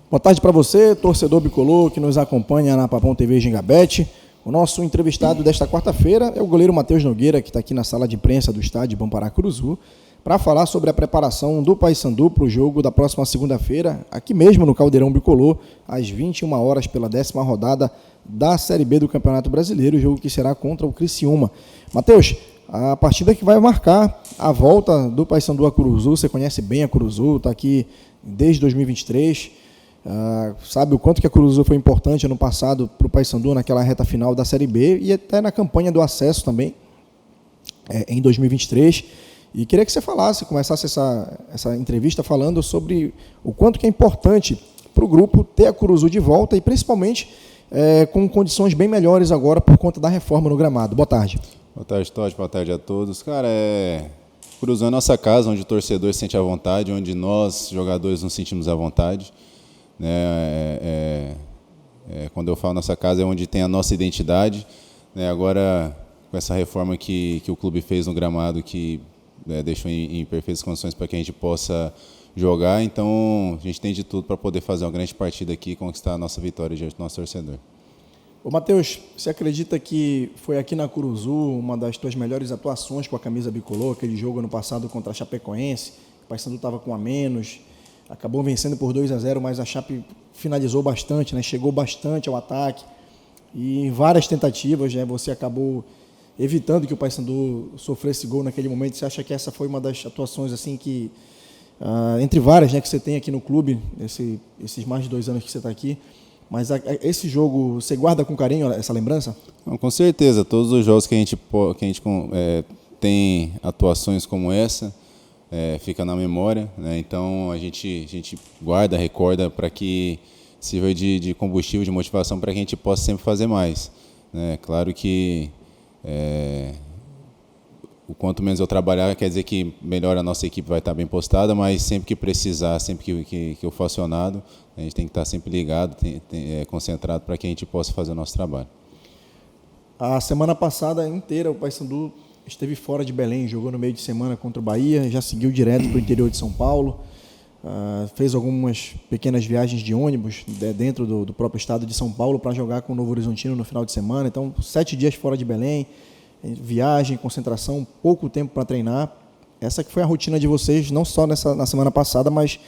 Boa tarde para você, torcedor bicolor que nos acompanha na Papão TV Gingabete. O nosso entrevistado desta quarta-feira é o goleiro Matheus Nogueira, que está aqui na sala de imprensa do estádio Bampará-Curuzu, para falar sobre a preparação do Paysandu para o jogo da próxima segunda-feira, aqui mesmo no Caldeirão Bicolor, às 21 horas, pela 10ª rodada da Série B do Campeonato Brasileiro, o jogo que será contra o Criciúma. Matheus, a partida que vai marcar a volta do Paysandu a Curuzu, você conhece bem a Curuzu, está aqui desde 2023, sabe o quanto que a Curuzu foi importante ano passado para o Paysandu naquela reta final da Série B e até na campanha do acesso também, em 2023. E queria que você começasse essa entrevista falando sobre o quanto que é importante para o grupo ter a Curuzu de volta e principalmente com condições bem melhores agora por conta da reforma no gramado. Boa tarde. Boa tarde, Totti. Boa tarde a todos. Cara, Curuzu é a nossa casa, onde o torcedor se sente à vontade, onde nós, jogadores, nos sentimos à vontade. Quando eu falo nossa casa, é onde tem a nossa identidade. Agora, com essa reforma que o clube fez no gramado, que deixou em perfeitas condições para que a gente possa jogar, então a gente tem de tudo para poder fazer uma grande partida aqui e conquistar a nossa vitória diante do nosso torcedor. Ô Matheus, você acredita que foi aqui na Curuzu uma das tuas melhores atuações com a camisa bicolor, aquele jogo ano passado contra a Chapecoense, o Paysandu estava com a menos, acabou vencendo por 2-0, mas a Chape finalizou bastante, chegou bastante ao ataque e em várias tentativas, você acabou evitando que o Paysandu sofresse gol naquele momento. Você acha que essa foi uma das atuações assim que, entre várias que você tem aqui no clube, esses mais de 2 anos que você está aqui, mas esse jogo, você guarda com carinho essa lembrança? Não, com certeza, todos os jogos que a gente tem atuações como essa, fica na memória, então a gente guarda, recorda para que sirva de combustível, de motivação para que a gente possa sempre fazer mais. Claro que o quanto menos eu trabalhar, quer dizer que melhor a nossa equipe vai estar bem postada, mas sempre que precisar, sempre que eu for acionado, a gente tem que estar sempre ligado, concentrado para que a gente possa fazer o nosso trabalho. A semana passada inteira o Paysandu esteve fora de Belém, jogou no meio de semana contra o Bahia, já seguiu direto para o interior de São Paulo, fez algumas pequenas viagens de ônibus dentro do próprio estado de São Paulo para jogar com o Novo Horizontino no final de semana. Então, 7 dias fora de Belém, viagem, concentração, pouco tempo para treinar. Essa que foi a rotina de vocês, não só na semana passada, mas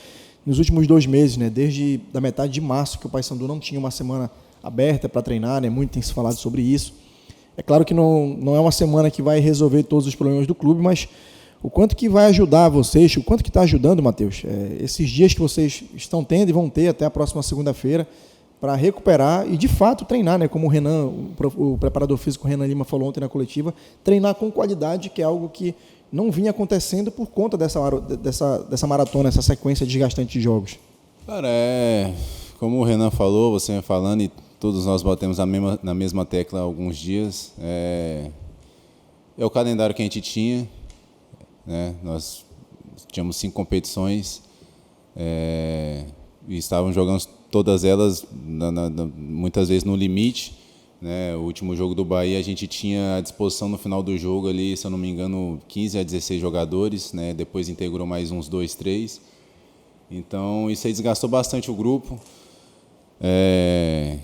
nos últimos 2 meses, desde a metade de março, que o Paysandu não tinha uma semana aberta para treinar, muito tem se falado sobre isso. É claro que não é uma semana que vai resolver todos os problemas do clube, mas o quanto que vai ajudar vocês, o quanto que está ajudando, Matheus, esses dias que vocês estão tendo e vão ter até a próxima segunda-feira para recuperar e, de fato, treinar, como o Renan, o preparador físico Renan Lima falou ontem na coletiva, treinar com qualidade, que é algo que não vinha acontecendo por conta dessa maratona, essa sequência desgastante de jogos. Cara, como o Renan falou, você vem falando e todos nós batemos na mesma tecla há alguns dias, é o calendário que a gente tinha. Nós tínhamos 5 competições e estávamos jogando todas elas muitas vezes no limite. O último jogo do Bahia a gente tinha à disposição no final do jogo ali, se eu não me engano, 15 a 16 jogadores, depois integrou mais uns 2, 3. Então isso aí desgastou bastante o grupo,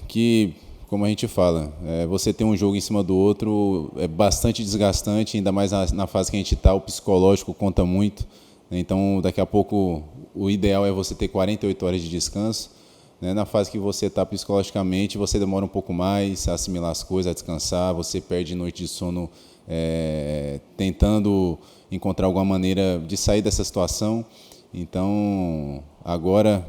que, como a gente fala, você ter um jogo em cima do outro é bastante desgastante, ainda mais na fase que a gente está, o psicológico conta muito. Então, daqui a pouco, o ideal é você ter 48 horas de descanso. Na fase que você está psicologicamente, você demora um pouco mais a assimilar as coisas, a descansar, você perde noite de sono tentando encontrar alguma maneira de sair dessa situação. Então, agora,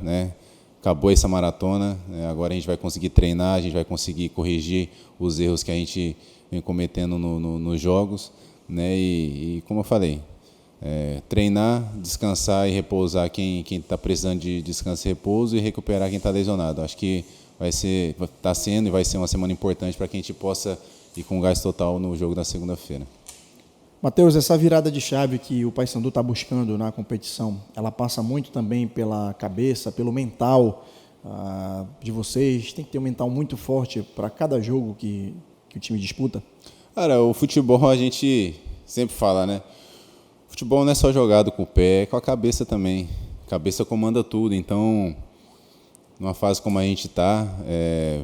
acabou essa maratona, agora a gente vai conseguir treinar, a gente vai conseguir corrigir os erros que a gente vem cometendo nos jogos, e como eu falei, treinar, descansar e repousar quem está precisando de descanso e repouso e recuperar quem está lesionado. Acho que está sendo e vai ser uma semana importante para que a gente possa ir com gás total no jogo da segunda-feira. Matheus, essa virada de chave que o Paysandu está buscando na competição, ela passa muito também pela cabeça, pelo mental de vocês? Tem que ter um mental muito forte para cada jogo que o time disputa? Cara, o futebol a gente sempre fala, Futebol não é só jogado com o pé, é com a cabeça também. A cabeça comanda tudo, então numa fase como a gente está, é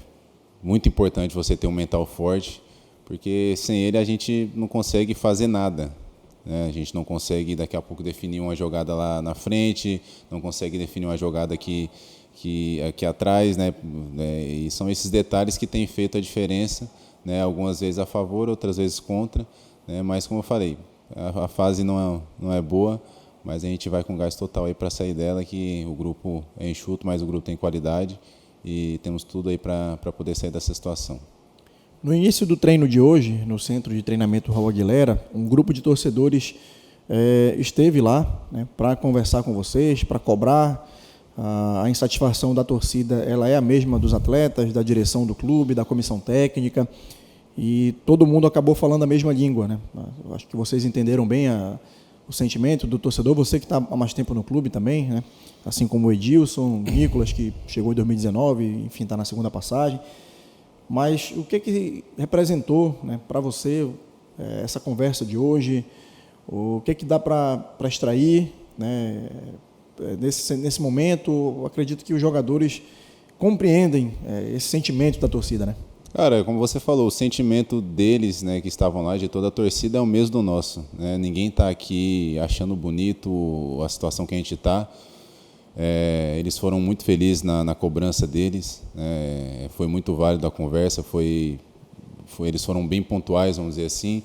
muito importante você ter um mental forte, porque sem ele a gente não consegue fazer nada, né? A gente não consegue daqui a pouco definir uma jogada lá na frente, não consegue definir uma jogada aqui atrás, né? E são esses detalhes que têm feito a diferença, né? Algumas vezes a favor, outras vezes contra, né? Mas como eu falei, a fase não é boa, mas a gente vai com gás total aí para sair dela, que o grupo é enxuto, mas o grupo tem qualidade e temos tudo aí para poder sair dessa situação. No início do treino de hoje, no Centro de Treinamento Raul Aguilera, um grupo de torcedores esteve lá, né, para conversar com vocês, para cobrar. A insatisfação da torcida ela é a mesma dos atletas, da direção do clube, da comissão técnica, e todo mundo acabou falando a mesma língua, né? Acho que vocês entenderam bem o sentimento do torcedor, você que está há mais tempo no clube também, né? Assim como o Edilson, o Nicolas, que chegou em 2019, enfim, está na segunda passagem. Mas o que representou, né, para você essa conversa de hoje? O que dá para extrair, né, nesse momento? Acredito que os jogadores compreendem esse sentimento da torcida, né? Cara, como você falou, o sentimento deles, né, que estavam lá, de toda a torcida, é o mesmo do nosso, né? Ninguém está aqui achando bonito a situação que a gente está. Eles foram muito felizes na cobrança deles, foi muito válido a conversa, eles foram bem pontuais, vamos dizer assim.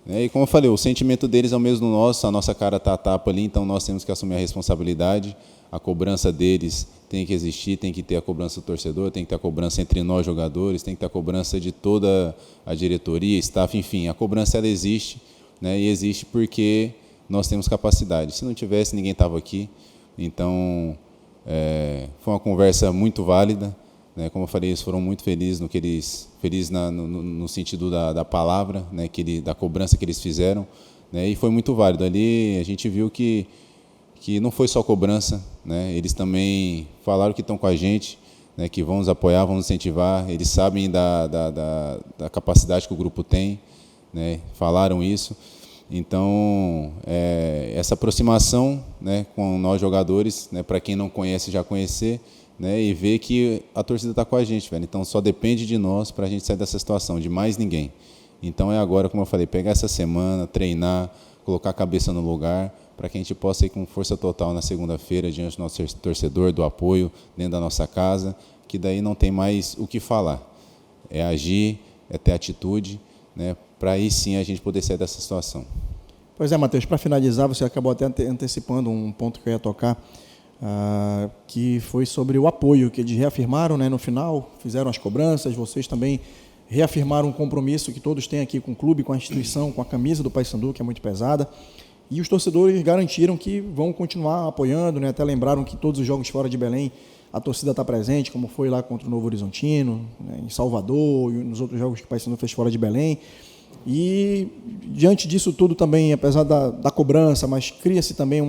E como eu falei, o sentimento deles é o mesmo do nosso, a nossa cara está a tapa ali, então nós temos que assumir a responsabilidade. A cobrança deles tem que existir, tem que ter a cobrança do torcedor, tem que ter a cobrança entre nós jogadores, tem que ter a cobrança de toda a diretoria, staff, enfim, a cobrança ela existe, né? E existe porque nós temos capacidade. Se não tivesse, ninguém estava aqui. Então, foi uma conversa muito válida, né? Como eu falei, eles foram muito felizes no sentido da palavra, né? Da cobrança que eles fizeram, né? E foi muito válido. Ali a gente viu que não foi só cobrança, né? Eles também falaram que estão com a gente, né? Que vão nos apoiar, vão nos incentivar. Eles sabem da capacidade que o grupo tem, né? Falaram isso. Então, essa aproximação, né, com nós jogadores, né, para quem não conhece, já conhecer, né, e ver que a torcida está com a gente, velho. Então, só depende de nós para a gente sair dessa situação, de mais ninguém. Então, é agora, como eu falei, pegar essa semana, treinar, colocar a cabeça no lugar, para que a gente possa ir com força total na segunda-feira, diante do nosso torcedor, do apoio, dentro da nossa casa, que daí não tem mais o que falar. É agir, é ter atitude, né, para aí sim a gente poder sair dessa situação. Pois é, Matheus, para finalizar, você acabou até antecipando um ponto que eu ia tocar, que foi sobre o apoio, que eles reafirmaram, né, no final, fizeram as cobranças, vocês também reafirmaram um compromisso que todos têm aqui com o clube, com a instituição, com a camisa do Paysandu, que é muito pesada, e os torcedores garantiram que vão continuar apoiando, né, até lembraram que todos os jogos fora de Belém a torcida está presente, como foi lá contra o Novo Horizontino, né, em Salvador, e nos outros jogos que o Paysandu fez fora de Belém. E diante disso tudo também, apesar da cobrança, mas cria-se também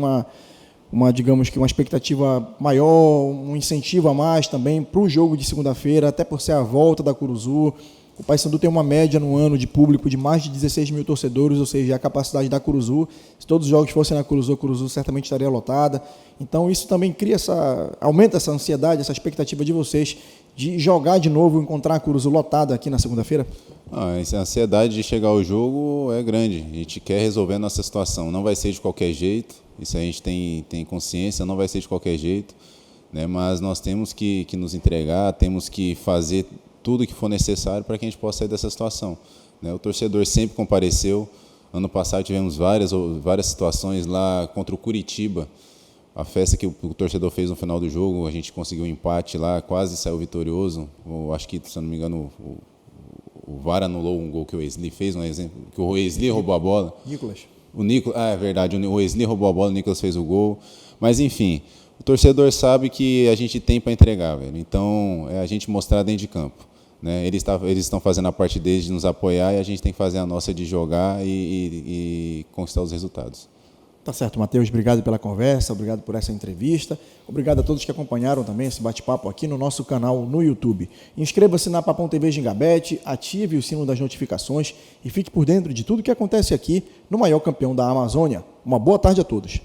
digamos que uma expectativa maior, um incentivo a mais também para o jogo de segunda-feira, até por ser a volta da Curuzu. O Paysandu tem uma média no ano de público de mais de 16 mil torcedores, ou seja, a capacidade da Curuzu. Se todos os jogos fossem na Curuzu, a Curuzu certamente estaria lotada. Então isso também aumenta essa ansiedade, essa expectativa de vocês de jogar de novo, encontrar a Curuzu lotada aqui na segunda-feira? A ansiedade de chegar ao jogo é grande. A gente quer resolver a nossa situação. Não vai ser de qualquer jeito, isso a gente tem consciência, não vai ser de qualquer jeito, né? Mas nós temos que nos entregar, temos que fazer tudo que for necessário para que a gente possa sair dessa situação, né? O torcedor sempre compareceu. Ano passado tivemos várias situações lá contra o Curitiba. A festa que o torcedor fez no final do jogo, a gente conseguiu um empate lá, quase saiu vitorioso. Acho que, se eu não me engano, o VAR anulou um gol que o Wesley fez, um exemplo, que o Wesley roubou a bola. Nicolas. É verdade, o Wesley roubou a bola, o Nicolas fez o gol. Mas, enfim, o torcedor sabe que a gente tem para entregar, velho. Então, é a gente mostrar dentro de campo, né? Eles estão fazendo a parte deles de nos apoiar e a gente tem que fazer a nossa de jogar e conquistar os resultados. Tá certo, Matheus, obrigado pela conversa, obrigado por essa entrevista, obrigado a todos que acompanharam também esse bate-papo aqui no nosso canal no YouTube. Inscreva-se na Papão TV Gingabete, ative o sino das notificações e fique por dentro de tudo que acontece aqui no maior campeão da Amazônia. Uma boa tarde a todos.